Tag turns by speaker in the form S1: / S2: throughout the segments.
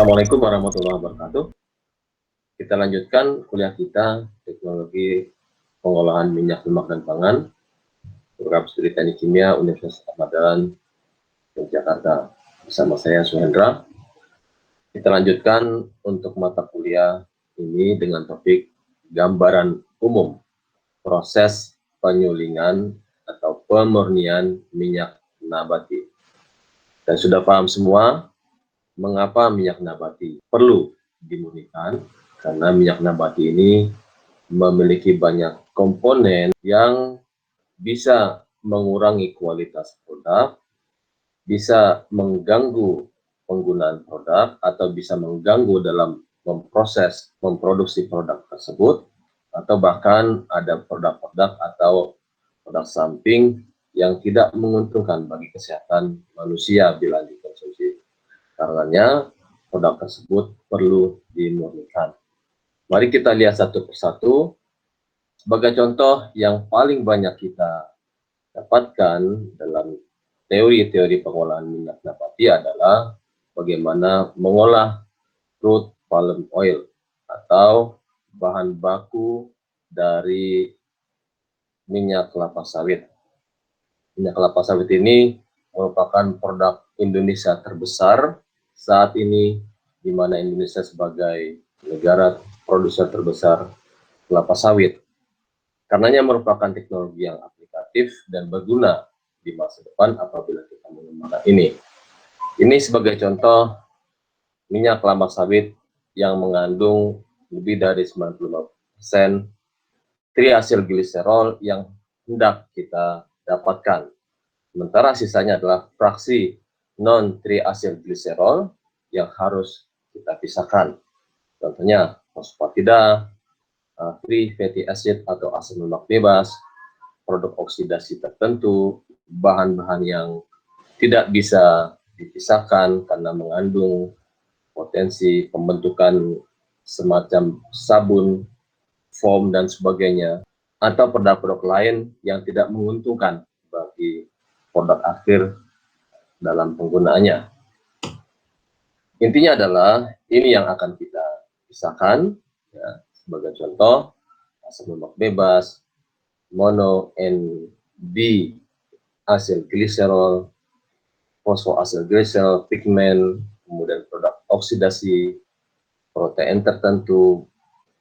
S1: Assalamualaikum warahmatullahi wabarakatuh. Kita lanjutkan kuliah kita teknologi pengolahan minyak, lemak, dan pangan program studi teknik kimia Universitas Ahmad Dahlan Yogyakarta. Bersama saya Suhendra. Kita lanjutkan untuk mata kuliah ini dengan topik gambaran umum proses penyulingan atau pemurnian minyak nabati. Dan sudah paham semua mengapa minyak nabati perlu dimurnikan, karena minyak nabati ini memiliki banyak komponen yang bisa mengurangi kualitas produk, bisa mengganggu penggunaan produk, atau bisa mengganggu dalam memproduksi produk tersebut, atau bahkan ada produk-produk atau produk samping yang tidak menguntungkan bagi kesehatan manusia bila dikonsumsi. Karenanya produk tersebut perlu dimurnikan. Mari kita lihat satu persatu. Sebagai contoh yang paling banyak kita dapatkan dalam teori-teori pengolahan minyak nabati adalah bagaimana mengolah crude palm oil atau bahan baku dari minyak kelapa sawit. Minyak kelapa sawit ini merupakan produk Indonesia terbesar saat ini, di mana Indonesia sebagai negara produser terbesar kelapa sawit. Karenanya merupakan teknologi yang aplikatif dan berguna di masa depan apabila kita mengembangkan ini. Ini sebagai contoh minyak kelapa sawit yang mengandung lebih dari 95% triasylgliserol yang hendak kita dapatkan. Sementara sisanya adalah fraksi non-triasylgliserol yang harus kita pisahkan. Contohnya fosfatida, free fatty acid atau asam lemak bebas, produk oksidasi tertentu, bahan-bahan yang tidak bisa dipisahkan karena mengandung potensi pembentukan semacam sabun, foam, dan sebagainya, atau produk-produk lain yang tidak menguntungkan bagi produk akhir dalam penggunaannya. Intinya adalah ini yang akan kita pisahkan, ya, sebagai contoh asam lemak bebas, mono N-D asylgliserol, fosfoasylgliserol, pigmen, kemudian produk oksidasi, protein tertentu,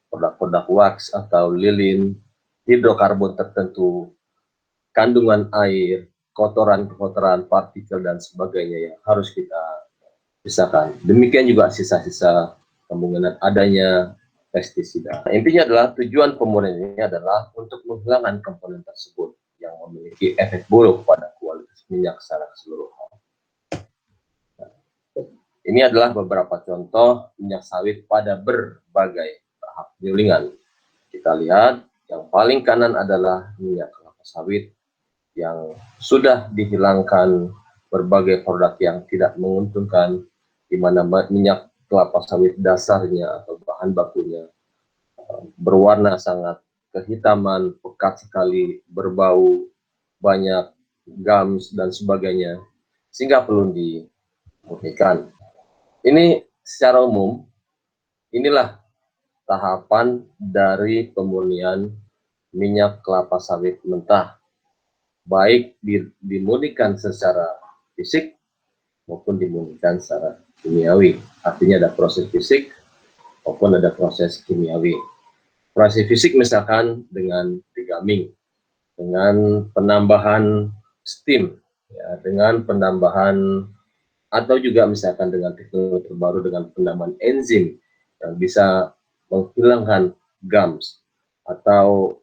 S1: produk-produk wax atau lilin, hidrokarbon tertentu, kandungan air, kotoran-kotoran, partikel, dan sebagainya yang harus kita pisahkan. Demikian juga sisa-sisa kemungkinan adanya pestisida. Intinya adalah tujuan pemurnian ini adalah untuk menghilangkan komponen tersebut yang memiliki efek buruk pada kualitas minyak secara keseluruhan. Ini adalah beberapa contoh minyak sawit pada berbagai tahap penyulingan. Kita lihat yang paling kanan adalah minyak kelapa sawit yang sudah dihilangkan berbagai produk yang tidak menguntungkan, di mana minyak kelapa sawit dasarnya atau bahan bakunya berwarna sangat kehitaman, pekat sekali, berbau, banyak gums dan sebagainya, sehingga perlu dimurnikan. Ini secara umum, inilah tahapan dari pemurnian minyak kelapa sawit mentah, baik dimurnikan secara fisik maupun dimurnikan secara kimiawi. Artinya ada proses fisik maupun ada proses kimiawi. Proses fisik misalkan dengan degumming, dengan penambahan steam, ya, dengan penambahan, atau juga misalkan dengan teknologi terbaru dengan penambahan enzim yang bisa menghilangkan gums atau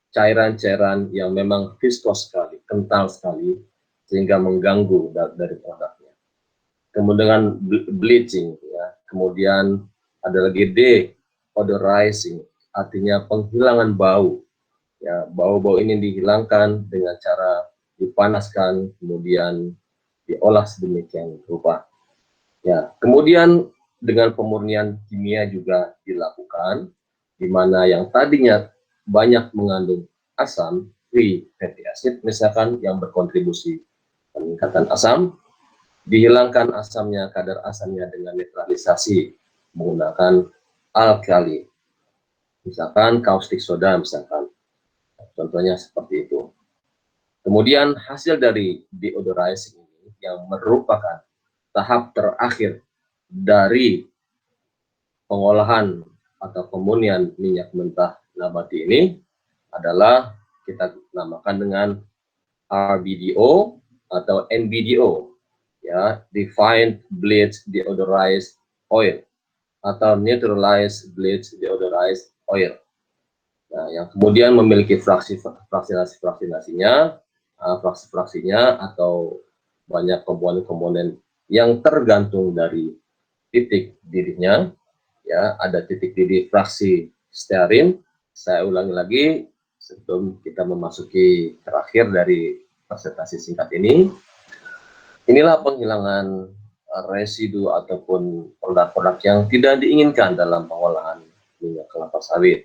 S1: cairan-cairan yang memang viskos sekali, kental sekali, sehingga mengganggu dari produknya. Kemudian bleaching, ya. Kemudian ada lagi deodorizing, artinya penghilangan bau. Ya, bau-bau ini dihilangkan dengan cara dipanaskan, kemudian diolah sedemikian rupa. Ya, kemudian dengan pemurnian kimia juga dilakukan, di mana yang tadinya banyak mengandung asam, free fatty acid, misalkan yang berkontribusi peningkatan asam, dihilangkan asamnya, kadar asamnya dengan netralisasi menggunakan alkali, misalkan kaustik soda misalkan, contohnya seperti itu. Kemudian hasil dari deodorizing ini yang merupakan tahap terakhir dari pengolahan atau pemurnian minyak mentah nabati ini adalah kita namakan dengan RBDO atau NBDO, ya, Refined Bleached Deodorized Oil atau Neutralized Bleached Deodorized Oil. Nah, yang kemudian memiliki fraksi-fraksinya atau banyak komponen-komponen yang tergantung dari titik didihnya, ya, ada titik didih fraksi stearin. Saya ulangi lagi sebelum kita memasuki terakhir dari presentasi singkat ini. Inilah penghilangan residu ataupun produk-produk yang tidak diinginkan dalam pengolahan minyak kelapa sawit.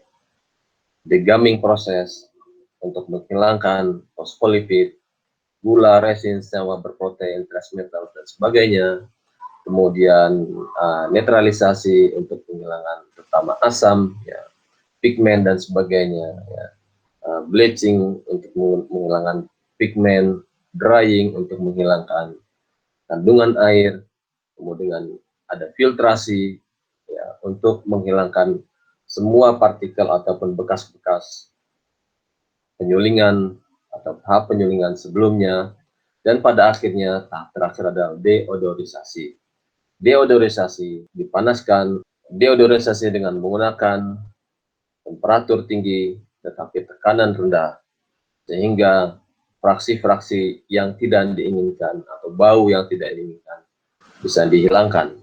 S1: Degumming proses untuk menghilangkan fosfolipid, gula, resin, senyawa berprotein, trace metal, dan sebagainya. Kemudian netralisasi untuk penghilangan terutama asam, ya, pigmen dan sebagainya, ya. Bleaching untuk menghilangkan pigmen, drying untuk menghilangkan kandungan air, kemudian ada filtrasi, ya, untuk menghilangkan semua partikel ataupun bekas-bekas penyulingan atau tahap penyulingan sebelumnya, dan pada akhirnya tahap terakhir adalah deodorisasi. Deodorisasi dipanaskan, deodorisasi dengan menggunakan temperatur tinggi tetapi tekanan rendah, sehingga fraksi-fraksi yang tidak diinginkan atau bau yang tidak diinginkan bisa dihilangkan.